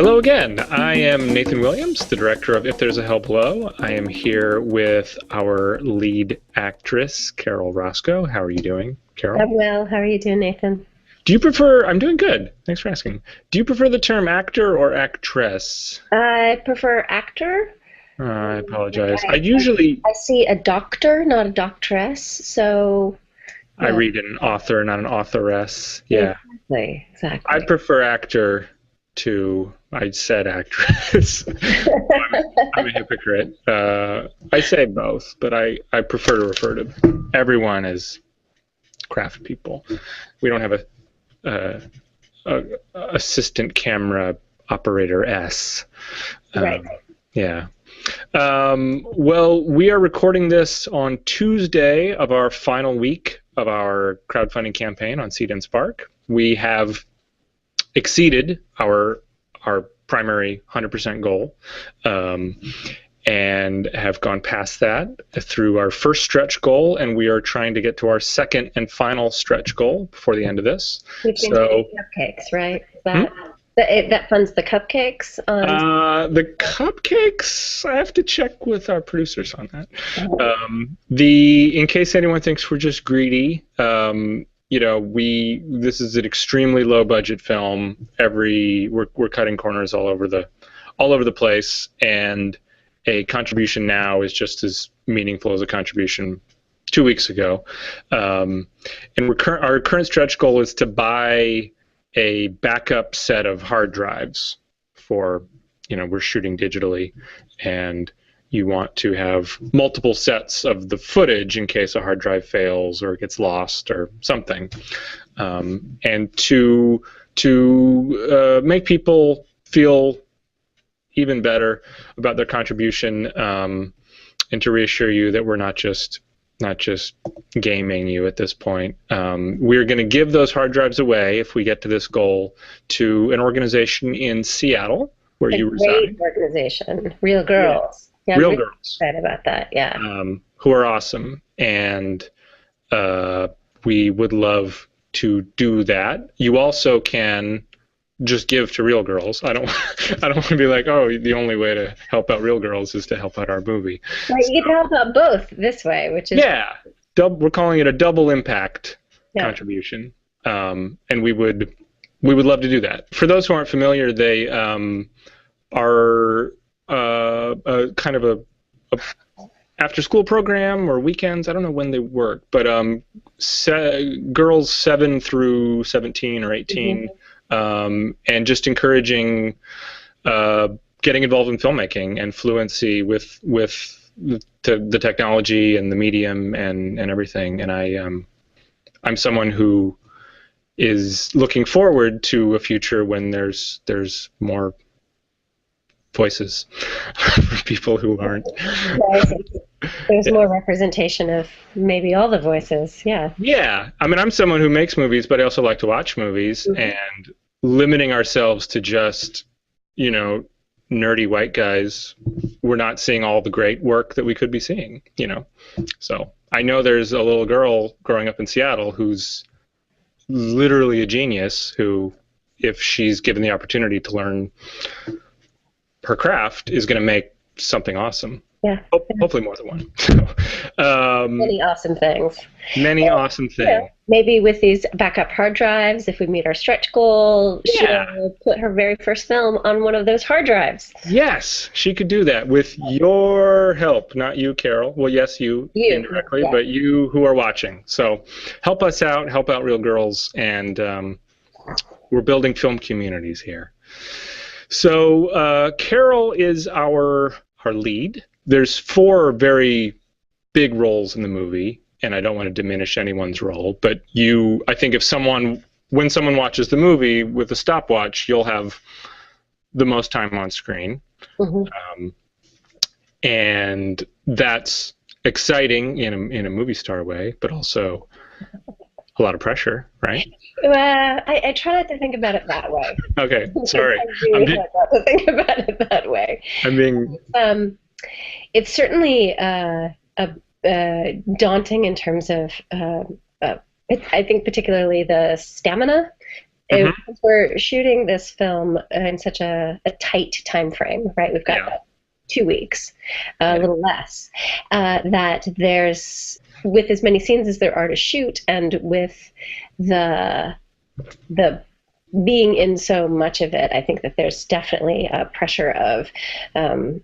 Hello again. I am Nathan Williams, the director of If There's a Hell Below. I am here with our lead actress, Carol Roscoe. How are you doing, Carol? I'm well. How are you doing, Nathan? Do you prefer, I'm doing good. Thanks for asking. Do you prefer the term actor or actress? I prefer actor. I Like apologize. I I, I, usually, I see a doctor, not a doctress. So, I yeah, read an author, not an authoress. Yeah. exactly, I exactly. prefer actor to, I said actress. I'm a hypocrite. I say both, but I prefer to refer to everyone as craft people. We don't have a assistant camera operator S. Right. Yeah. Well, we are recording this on Tuesday of our final week of our crowdfunding campaign on Seed and Spark. We have exceeded our primary 100% goal, and have gone past that through our first stretch goal, and we are trying to get to our second and final stretch goal before the end of this. We've been So, doing cupcakes, right? hmm? That funds the cupcakes on. The cupcakes, I have to check with our producers on that. uh, In case anyone thinks we're just greedy, this is an extremely low budget film. We're cutting corners all over the place, and a contribution now is just as meaningful as a contribution 2 weeks ago. And our current stretch goal is to buy a backup set of hard drives for, we're shooting digitally, and you want to have multiple sets of the footage in case a hard drive fails or gets lost or something. And to make people feel even better about their contribution, and to reassure you that we're not just gaming you at this point. We're going to give those hard drives away if we get to this goal to an organization in Seattle where a you great reside. organization, Real Yeah, Girls. Yeah, I'm Real really Girls, excited about that. Yeah. who are awesome, and we would love to do that. You also can just give to Real Girls. I don't I don't want to be like, oh, the only way to help out Real Girls is to help out our movie. Right, you can help out both this way, which is Yeah, we're calling it a double impact yeah. contribution, and we would love to do that. For those who aren't familiar, they are kind of a after school program or weekends. I don't know when they work, but girls 7 through 17 or 18, and just encouraging getting involved in filmmaking and fluency with the technology and the medium and everything. And I'm someone who is looking forward to a future when there's more voices for people who aren't. There's more representation of maybe all the voices. Yeah. Yeah. I mean, I'm someone who makes movies, but I also like to watch movies, and limiting ourselves to just, nerdy white guys, we're not seeing all the great work that we could be seeing, So I know there's a little girl growing up in Seattle who's literally a genius who, if she's given the opportunity to learn her craft, is going to make something awesome. Yeah. Hopefully more than one. Many awesome things. Many awesome things. Maybe with these backup hard drives, if we meet our stretch goal, she'll put her very first film on one of those hard drives. Yes, she could do that with your help. Not you, Carol. Well, yes, you indirectly, but you who are watching. So help us out, help out Real Girls, and we're building film communities here. So Carol is our lead. There's 4 very big roles in the movie, and I don't want to diminish anyone's role, but I think when someone watches the movie with a stopwatch, you'll have the most time on screen. And that's exciting in a movie star way, but also a lot of pressure, right? I try not to think about it that way. Okay, sorry. I really try not to think about it that way. It's certainly daunting in terms of, I think particularly the stamina Hmm. We're shooting this film in such a tight time frame, right? We've got Yeah. 2 weeks, a Yeah. little less, that there's, with as many scenes as there are to shoot, and with the the being in so much of it, I think that there's definitely a pressure of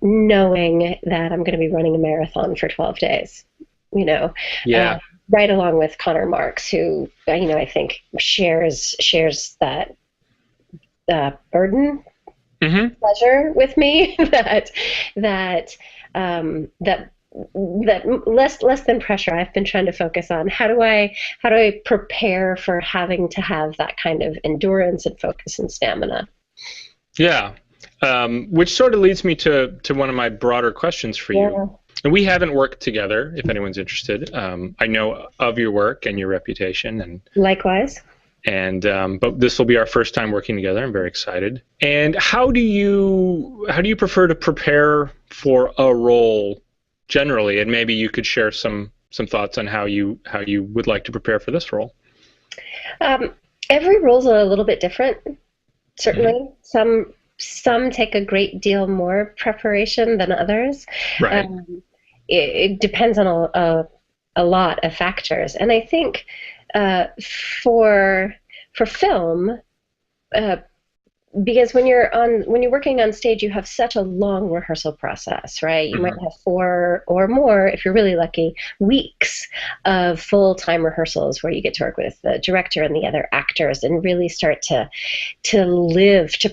knowing that I'm going to be running a marathon for 12 days, you know, uh, Yeah. right along with Connor Marks, who, I think shares that burden, Hmm. pleasure with me, that less than pressure. I've been trying to focus on how do I prepare for having to have that kind of endurance and focus and stamina. Yeah. Which sort of leads me to one of my broader questions for you. Yeah. And we haven't worked together, if anyone's interested. I know of your work and your reputation, Likewise. and but this will be our first time working together. I'm very excited. And how do you prefer to prepare for a role generally? And maybe you could share some thoughts on how you would like to prepare for this role. Um, every role's a little bit different. Hmm. Certainly, some take a great deal more preparation than others. Right. Um, it depends on a lot of factors, and I think uh, for for film, uh, because when you're working on stage, you have such a long rehearsal process, right? You might Hmm. have 4 or more, if you're really lucky, weeks of full-time rehearsals where you get to work with the director and the other actors and really start to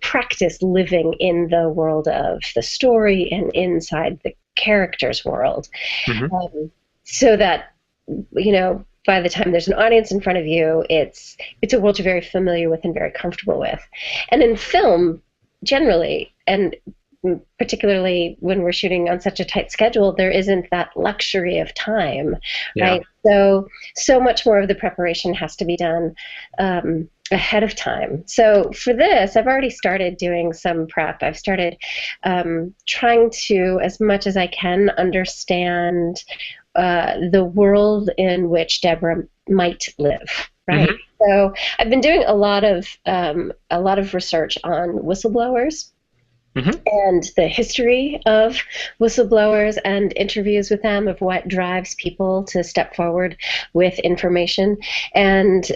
practice living in the world of the story and inside the character's world, Hmm. so that by the time there's an audience in front of you, it's a world you're very familiar with and very comfortable with. And in film, generally, and particularly when we're shooting on such a tight schedule, there isn't that luxury of time, Yeah. right? So much more of the preparation has to be done ahead of time. So for this, I've already started doing some prep. I've started trying to, as much as I can, understand the world in which Deborah might live, right? Hmm. So I've been doing a lot of research on whistleblowers Hmm. and the history of whistleblowers and interviews with them, of what drives people to step forward with information, and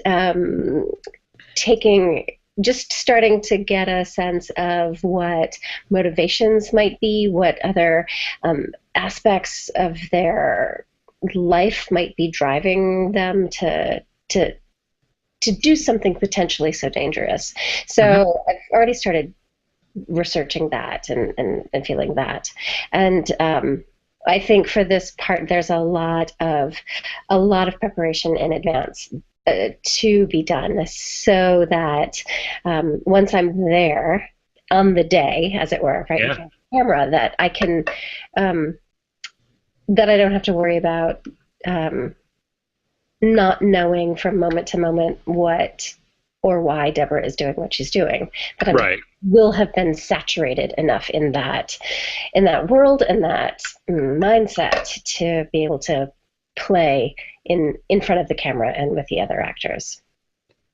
taking just starting to get a sense of what motivations might be, what other aspects of their life might be driving them to to do something potentially so dangerous. Hmm. So I've already started researching that and feeling that. And I think for this part, there's a lot of preparation in advance to be done, so that once I'm there on the day, as it were, right in Yeah. front of the camera, um, that I don't have to worry about um, not knowing from moment to moment what or why Deborah is doing what she's doing. But I Right. will have been saturated enough in that world and that mindset to be able to play in front of the camera and with the other actors.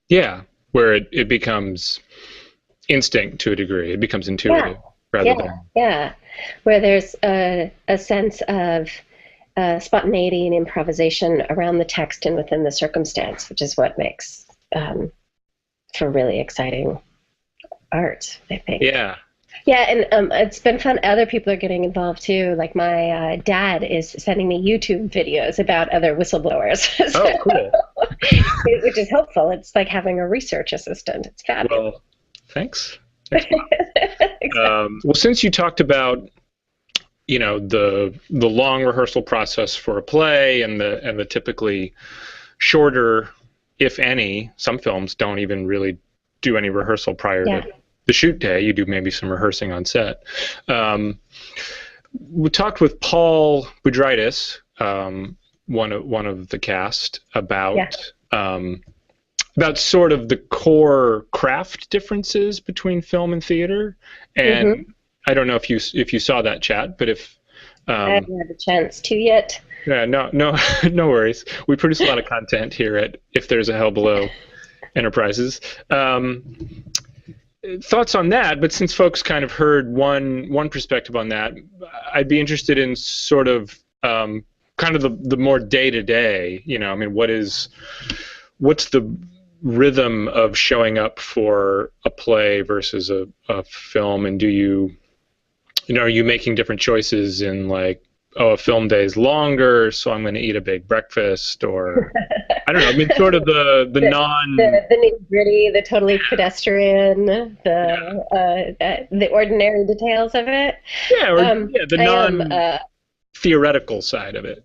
Yeah. Where it becomes instinct to a degree. It becomes Yeah, intuitive rather yeah, than. yeah. Where there's a sense of spontaneity and improvisation around the text and within the circumstance, which is what makes um, for really exciting art, I think. Yeah. Yeah, and it's been fun. Other people are getting involved too. Like my dad is sending me YouTube videos about other whistleblowers, Oh, cool. which is helpful. It's like having a research assistant. It's fabulous. Well, thanks. Thanks. Exactly. Well, since you talked about the long rehearsal process for a play and the typically shorter, if any, some films don't even really do any rehearsal prior Yeah. to the shoot day. You do maybe some rehearsing on set. Um, we talked with Paul Budritis, one of the cast, Yeah. about sort of the core craft differences between film and theater. Hmm. And I don't know if you saw that chat, but if I um, haven't had a chance to yet. yeah, no, no, no worries. We produce a lot of content here at If There's a Hell Below, enterprises. Thoughts on that? But since folks kind of heard one perspective on that, I'd be interested in sort of kind of the more day to day. I mean, what's the rhythm of showing up for a play versus a film, and are you making different choices in like, oh, a film day is longer, so I'm going to eat a big breakfast, or I don't know. I mean, sort of the non. The nitty-gritty, the totally pedestrian, the ordinary details of it. Yeah, or the non-theoretical side of it.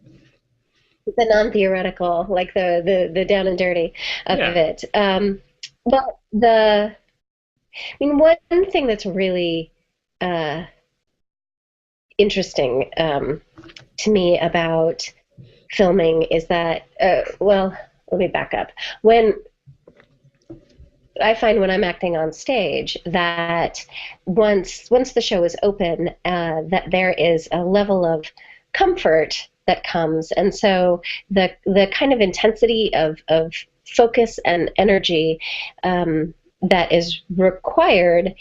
The non-theoretical, like the down and dirty of it. But I mean, one thing that's really interesting to me about filming is that, well, let me back up. When I'm acting on stage, that once the show is open, that there is a level of comfort that comes, and so the kind of intensity of focus and energy that is required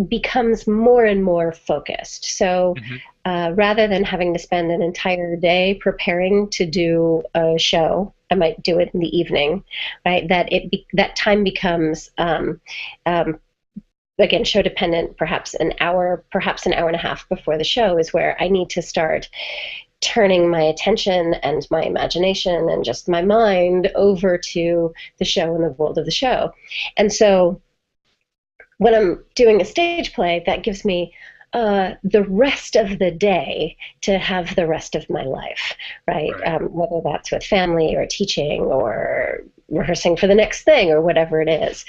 becomes more and more focused. So rather than having to spend an entire day preparing to do a show, I might do it in the evening, right? That time becomes again, show dependent. Perhaps an hour and a half before the show is where I need to start turning my attention and my imagination and just my mind over to the show and the world of the show. And so when I'm doing a stage play, that gives me the rest of the day to have the rest of my life, right? Whether that's with family or teaching or rehearsing for the next thing or whatever it is.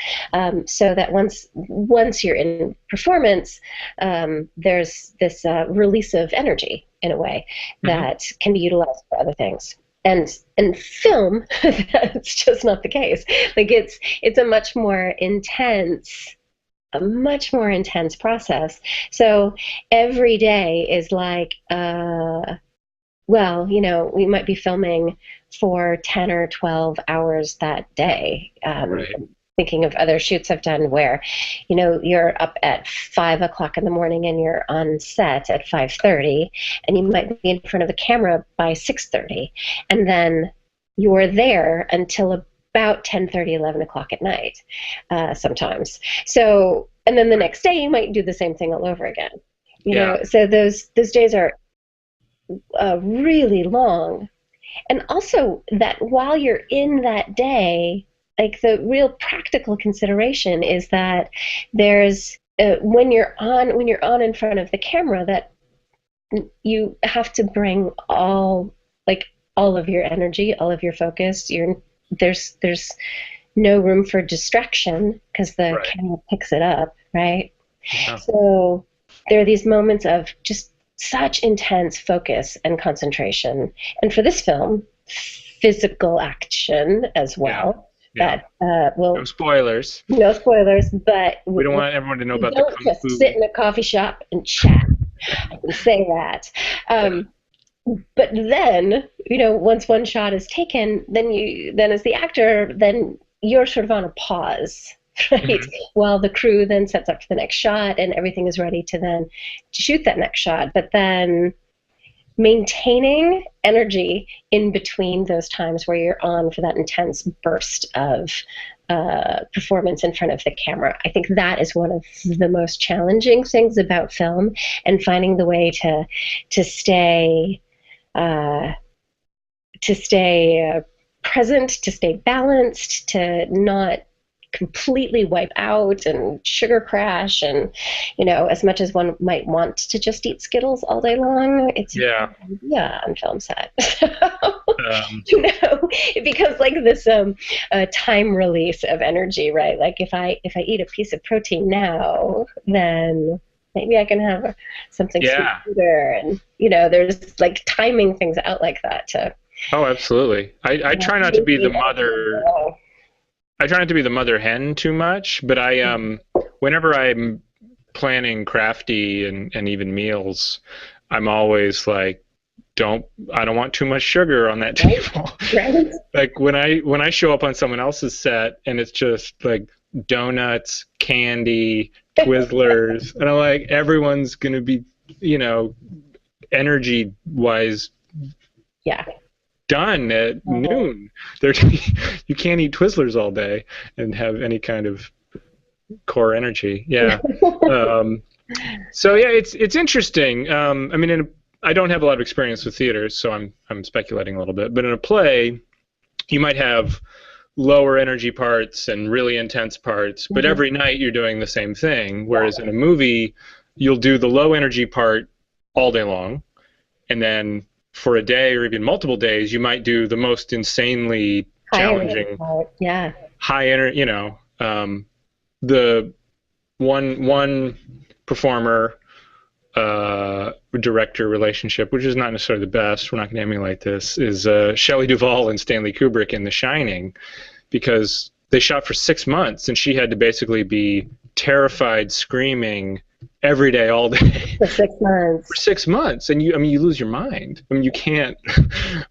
So that once you're in performance, there's this release of energy in a way that can be utilized for other things. And in film, that's just not the case. Like it's a much more intense process. So every day is like, well, we might be filming for 10 or 12 hours that day. Thinking of other shoots I've done where, you're up at 5 o'clock in the morning and you're on set at 5:30, and you might be in front of the camera by 6:30, and then you're there until about 10:30, 11 o'clock at night, sometimes. So, and then the next day you might do the same thing all over again. You know, so those days are really long. And also that while you're in that day, like the real practical consideration is that there's when you're on in front of the camera, that you have to bring all of your energy, all of your focus. There's no room for distraction because the camera picks it up, right? Yeah. So there are these moments of just such intense focus and concentration, and for this film, physical action as well. That no spoilers. No spoilers, but we don't want everyone to know about the kung fu. Don't just sit in a coffee shop and chat. I can say that. But then, once one shot is taken, then as the actor, then you're sort of on a pause, right? While the crew then sets up for the next shot and everything is ready to then shoot that next shot. But then maintaining energy in between those times where you're on for that intense burst of performance in front of the camera. I think that is one of the most challenging things about film, and finding the way to stay present, to stay balanced, to not completely wipe out and sugar crash, and as much as one might want to just eat Skittles all day long, it's on film set. It becomes like this time release of energy, right? Like if I eat a piece of protein now, then maybe I can have something sweeter, and there's like timing things out like that to. Oh, absolutely. I try not to be the mother. I try not to be the mother hen too much, but whenever I'm planning crafty and even meals, I'm always like I don't want too much sugar on that Right? table. Right? Like when I show up on someone else's set and it's just like donuts, candy, Twizzlers, and I'm like, everyone's gonna be, you know, energy wise Yeah. done at Mhm. noon. There, you can't eat Twizzlers all day and have any kind of core energy. Yeah. Um, so yeah, it's interesting. I mean, I don't have a lot of experience with theater, so I'm speculating a little bit. But in a play, you might have lower energy parts and really intense parts, but Mhm. every night you're doing the same thing. Yeah. Whereas in a movie, you'll do the low energy part all day long, and then for a day or even multiple days, you might do the most insanely High energy challenging, part. Yeah. high energy. The one performer director relationship, which is not necessarily the best. We're not going to emulate this. Is Shelley Duvall and Stanley Kubrick in The Shining, because they shot for 6 months and she had to basically be terrified, screaming every day, all day For 6 months. for 6 months. And you lose your mind. I mean, you can't.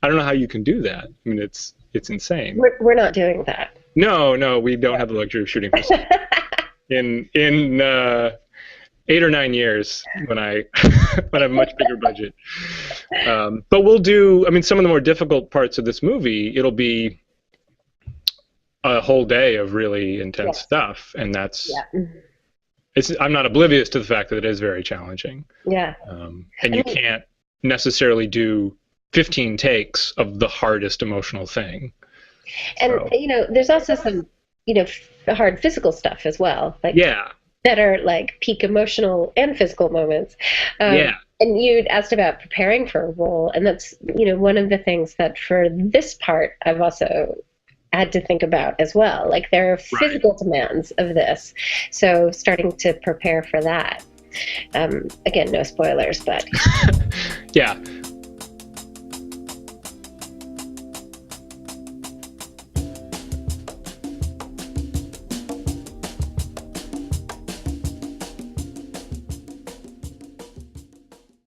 I don't know how you can do that. I mean, it's insane. We're not doing that. No, we don't have the luxury of shooting for in 8 or 9 years when I when I have a much bigger budget. But we'll do. I mean, some of the more difficult parts of this movie, it'll be a whole day of really intense Yes. stuff, and that's. Yeah. I'm not oblivious to the fact that it is very challenging, Yeah. and I you mean, can't necessarily do 15 takes of the hardest emotional thing. and So there's also some, hard physical stuff as well, like yeah, that are like peak emotional and physical moments. yeah, And you'd asked about preparing for a role, and that's, one of the things that for this part I've also had to think about as well. Like there are right. physical demands of this, so starting to prepare for that. Again, no spoilers, but Yeah.